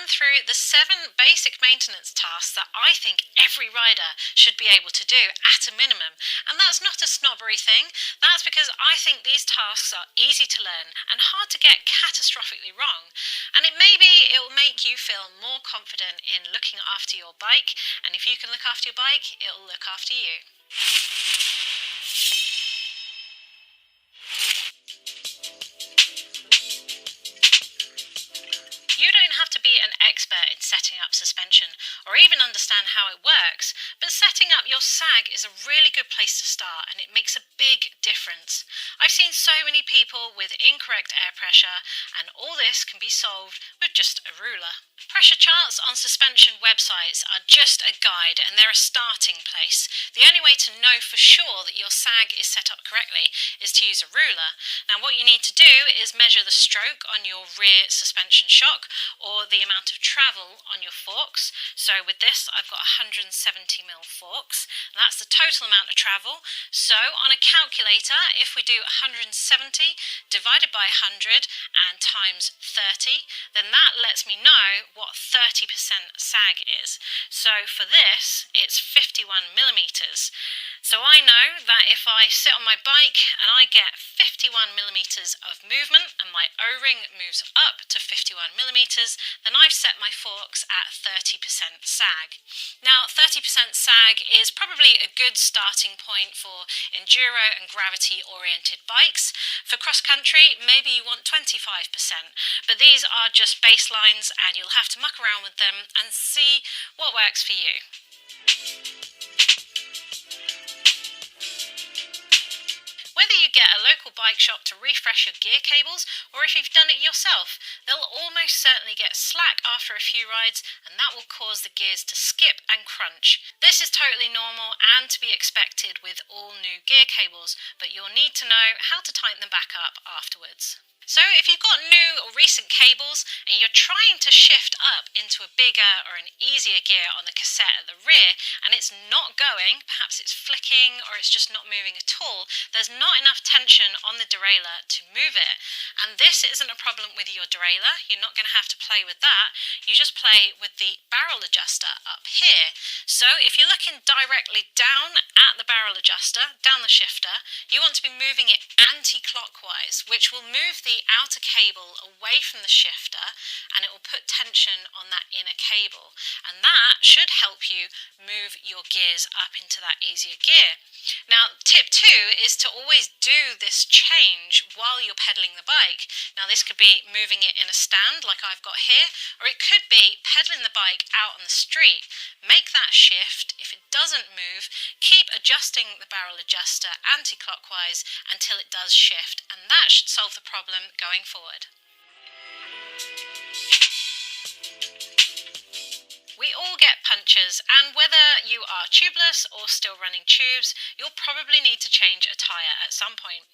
run through the 7 basic maintenance tasks that I think every rider should be able to do at a minimum. And that's not a snobbery thing, that's because I think these tasks are easy to learn and hard to get catastrophically wrong. And it will make you feel more confident in looking after your bike, and if you can look after your bike, it will look after you. You don't have to be an expert in setting up suspension or even understand how it works, but setting up your sag is a really good place to start and it makes a big difference. I've seen so many people with incorrect air pressure, and all this can be solved with just a ruler. Pressure charts on suspension websites are just a guide and they're a starting place. The only way to know for sure that your sag is set up correctly is to use a ruler. Now what you need to do is measure the stroke on your rear suspension shock or the amount of travel on your forks. So with this I've got 170mm forks. That's the total amount of travel. So on a calculator, if we do 170 divided by 100 and times 30, then that lets me know what 30% sag is. So for this, it's 51mm. So I know that if I sit on my bike and I get 51mm of movement and my O-ring moves up to 51mm, then I've set my forks at 30% sag. Now 30% sag is probably a good starting point for enduro and gravity oriented bikes. For cross country, maybe you want 25%, but these are just baselines and you'll have to muck around with them and see what works for you. Whether you get a local bike shop to refresh your gear cables or if you've done it yourself, they'll almost certainly get slack after a few rides and that will cause the gears to skip and crunch. This is totally normal and to be expected with all new gear cables, but you'll need to know how to tighten them back up afterwards. So if you've got new or recent cables and you're trying to shift up into a bigger or an easier gear on the cassette at the rear and it's not going, perhaps it's flicking or it's just not moving at all, there's not enough tension on the derailleur to move it. And this isn't a problem with your derailleur, you're not going to have to play with that, you just play with the barrel adjuster up here. So if you're looking directly down at the barrel adjuster, down the shifter, you want to be moving it anti-clockwise, which will move the outer cable away from the shifter and it will put tension on that inner cable, and that should help you move your gears up into that easier gear. Now tip 2 is to always do this change while you're pedaling the bike. Now this could be moving it in a stand like I've got here, or it could be pedaling the bike out on the street. Make that shift. If it doesn't move, keep adjusting the barrel adjuster anti-clockwise until it does shift, and that should solve the problem going forward. We all get punctures, and whether you are tubeless or still running tubes, you'll probably need to change a tyre at some point.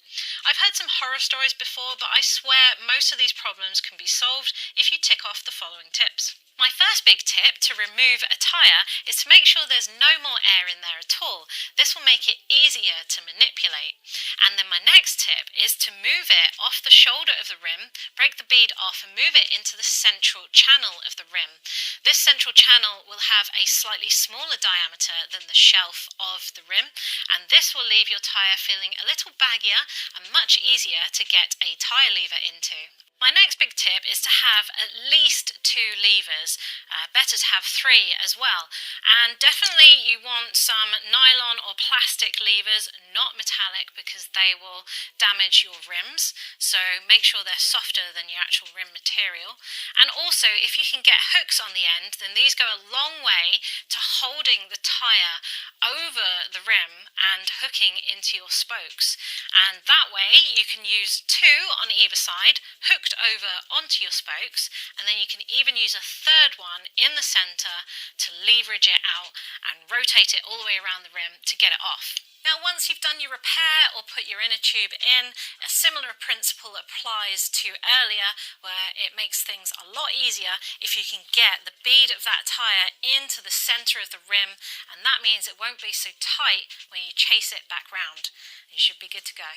I've heard some horror stories before, but I swear most of these problems can be solved if you tick off the following tips. My first big tip to remove a tyre is to make sure there's no more air in there at all. This will make it easier to manipulate. And then my next tip is to move it off the shoulder of the rim, break the bead off and move it into the central channel of the rim. This central channel will have a slightly smaller diameter than the shelf of the rim, and this will leave your tyre feeling a little baggier and much easier to get a tyre lever into. My next big tip is to have at least 2 levers, better to have 3 as well. And definitely you want some nylon or plastic levers, not metallic, because they will damage your rims. So make sure they're softer than your actual rim material. And also if you can get hooks on the end, then these go a long way to holding the tyre over the rim and hooking into your spokes. And that way you can use 2 on either side, hooked over onto your spokes, and then you can even use a third one in the centre to leverage it out and rotate it all the way around the rim to get it off. Now once you've done your repair or put your inner tube in, a similar principle applies to earlier, where it makes things a lot easier if you can get the bead of that tyre into the centre of the rim, and that means it won't be so tight when you chase it back round. You should be good to go.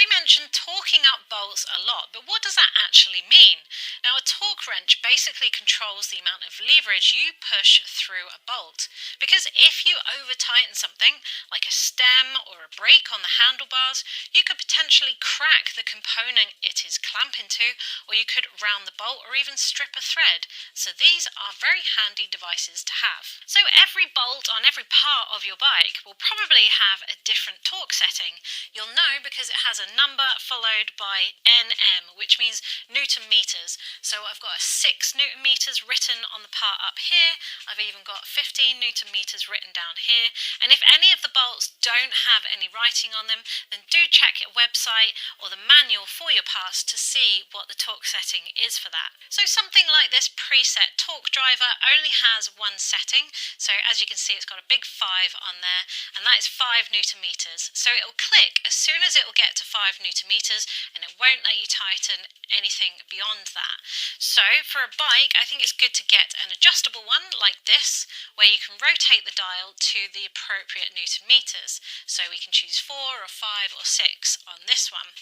We mentioned torquing up bolts a lot, but what does that actually mean? Now, a torque wrench basically controls the amount of leverage you push through a bolt. Because if you over tighten something, like a stem or a brake on the handlebars, you could potentially crack the component it is clamping to, or you could round the bolt or even strip a thread. So these are very handy devices to have. So every bolt on every part of your bike will probably have a different torque setting. You'll know because it has a number followed by Nm, which means Newton meters. So I've got a 6 Newton meters written on the part up here. I've even got 15 Newton meters written down here. And if any of the bolts don't have any writing on them, then do check your website or the manual for your parts to see what the torque setting is for that. So something like this preset torque driver only has one setting. So as you can see, it's got a big 5 on there, and that is 5 Newton meters. So it'll click as soon as it will get to 5 Newton meters, and it won't let you tighten anything beyond that. So for a bike, I think it's good to get an adjustable one like this, where you can rotate the dial to the appropriate Newton meters. So we can choose 4 or 5 or 6 on this one.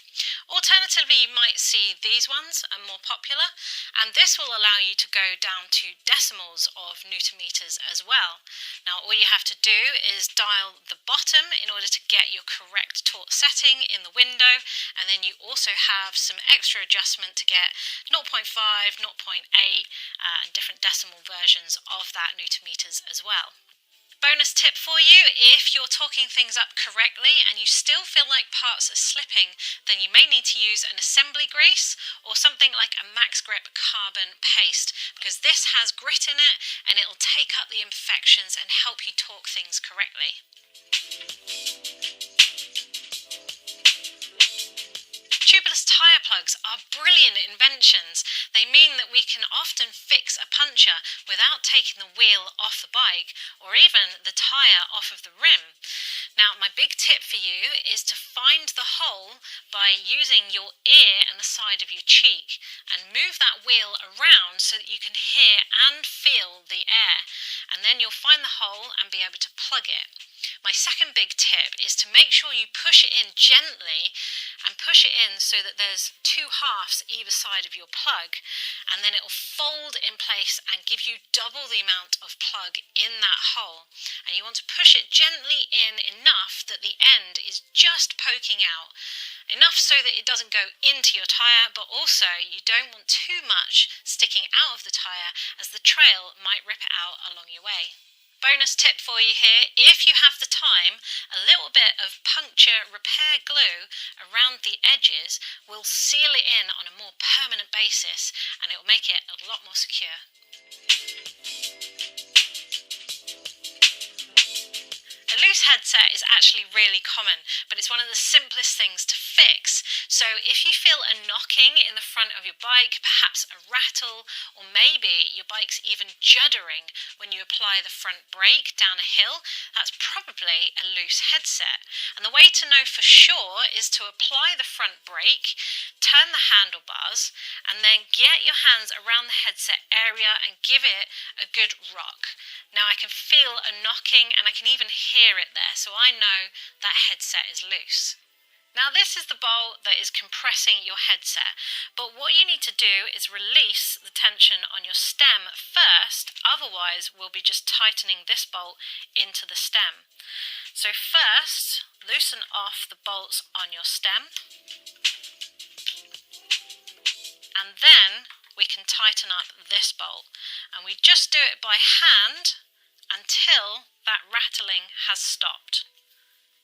Alternatively, you might see these ones are more popular, and this will allow you to go down to decimals of Newton meters as well. Now all you have to do is dial the bottom in order to get your correct torque setting in the window, and then you also have some extra adjustment to get 0.5, 0.8 and different decimal versions of that Newton meters as well. Bonus tip for you: if you're torquing things up correctly and you still feel like parts are slipping, then you may need to use an assembly grease or something like a Max Grip carbon paste, because this has grit in it and it'll take up the imperfections and help you torque things correctly. Tubeless tyre plugs are brilliant inventions. They mean that we can often fix a puncture without taking the wheel off the bike or even the tyre off of the rim. Now, my big tip for you is to find the hole by using your ear and the side of your cheek and move that wheel around so that you can hear and feel the air. And then you'll find the hole and be able to plug it. My second big tip is to make sure you push it in gently and push it in so that there's 2 halves either side of your plug, and then it will fold in place and give you double the amount of plug in that hole. And you want to push it gently in enough that the end is just poking out, enough so that it doesn't go into your tyre, but also you don't want too much sticking out of the tyre, as the trail might rip it out along your way. Bonus tip for you here: if you have the time, a little bit of puncture repair glue around the edges will seal it in on a more permanent basis, and it will make it a lot more secure. A loose headset is actually really common, but it's one of the simplest things to fix. So if you feel a knocking in the front of your bike, perhaps a rattle, or maybe your bike's even juddering when you apply the front brake down a hill, that's probably a loose headset. And the way to know for sure is to apply the front brake, turn the handlebars, and then get your hands around the headset area and give it a good rock. Now I can feel a knocking and I can even hear it there, so I know that headset is loose. Now this is the bolt that is compressing your headset, but what you need to do is release the tension on your stem first, otherwise we'll be just tightening this bolt into the stem. So first, loosen off the bolts on your stem, and then we can tighten up this bolt, and we just do it by hand until that rattling has stopped.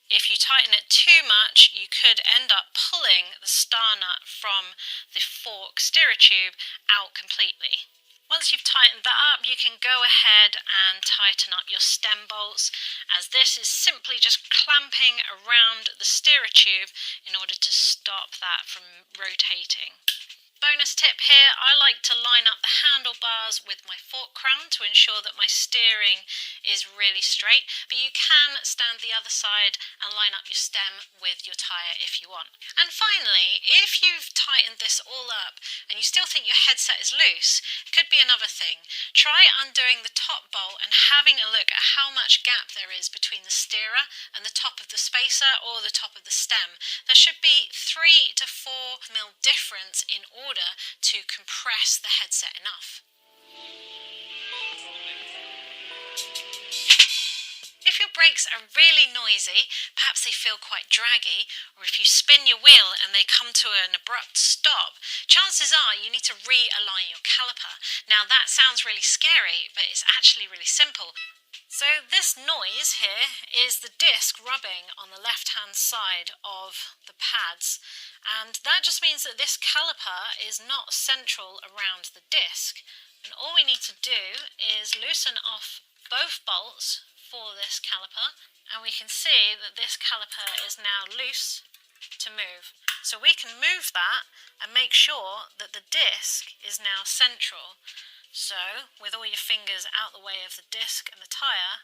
If you tighten it too much, you could end up pulling the star nut from the fork steerer tube out completely. Once you've tightened that up, you can go ahead and tighten up your stem bolts, as this is simply just clamping around the steerer tube in order to stop that from rotating. bonus tip here, I like to line up the handlebars with my fork crown to ensure that my steering is really straight, but you can stand the other side and line up your stem with your tyre if you want. And finally, if you've tightened this all up and you still think your headset is loose, it could be another thing. Try undoing the top bolt and having a look at how much gap there is between the steerer and the top of the spacer or the top of the stem. There should be 3 to 4 mil difference in order to compress the headset enough. If your brakes are really noisy, perhaps they feel quite draggy, or if you spin your wheel and they come to an abrupt stop, chances are you need to realign your caliper. Now that sounds really scary, but it's actually really simple. So this noise here is the disc rubbing on the left-hand side of the pads, and that just means that this caliper is not central around the disc. And all we need to do is loosen off both bolts for this caliper, and we can see that this caliper is now loose to move. So we can move that and make sure that the disc is now central. So, with all your fingers out the way of the disc and the tyre,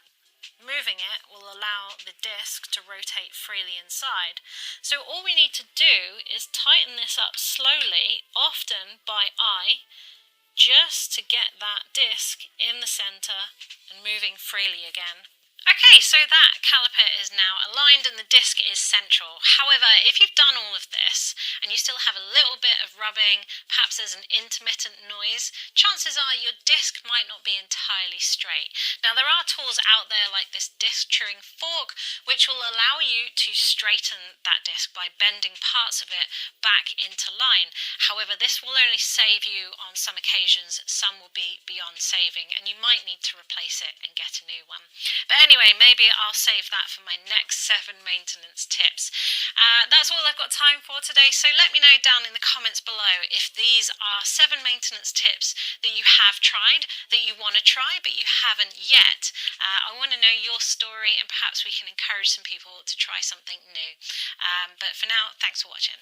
moving it will allow the disc to rotate freely inside. So all we need to do is tighten this up slowly, often by eye, just to get that disc in the centre and moving freely again. Okay, so that caliper is now aligned and the disc is central. However, if you've done all of this and you still have a little bit of rubbing, perhaps there's an intermittent noise, chances are your disc might not be entirely straight. Now, there are tools out there like this disc truing fork, which will allow you to straighten that disc by bending parts of it back into line. However, this will only save you on some occasions. Some will be beyond saving, and you might need to replace it and get a new one. But anyway, maybe I'll save that for my next 7 maintenance tips. That's all I've got time for today, so let me know down in the comments below if these are 7 maintenance tips that you have tried, that you want to try, but you haven't yet. I want to know your story, and perhaps we can encourage some people to try something new. But for now, thanks for watching.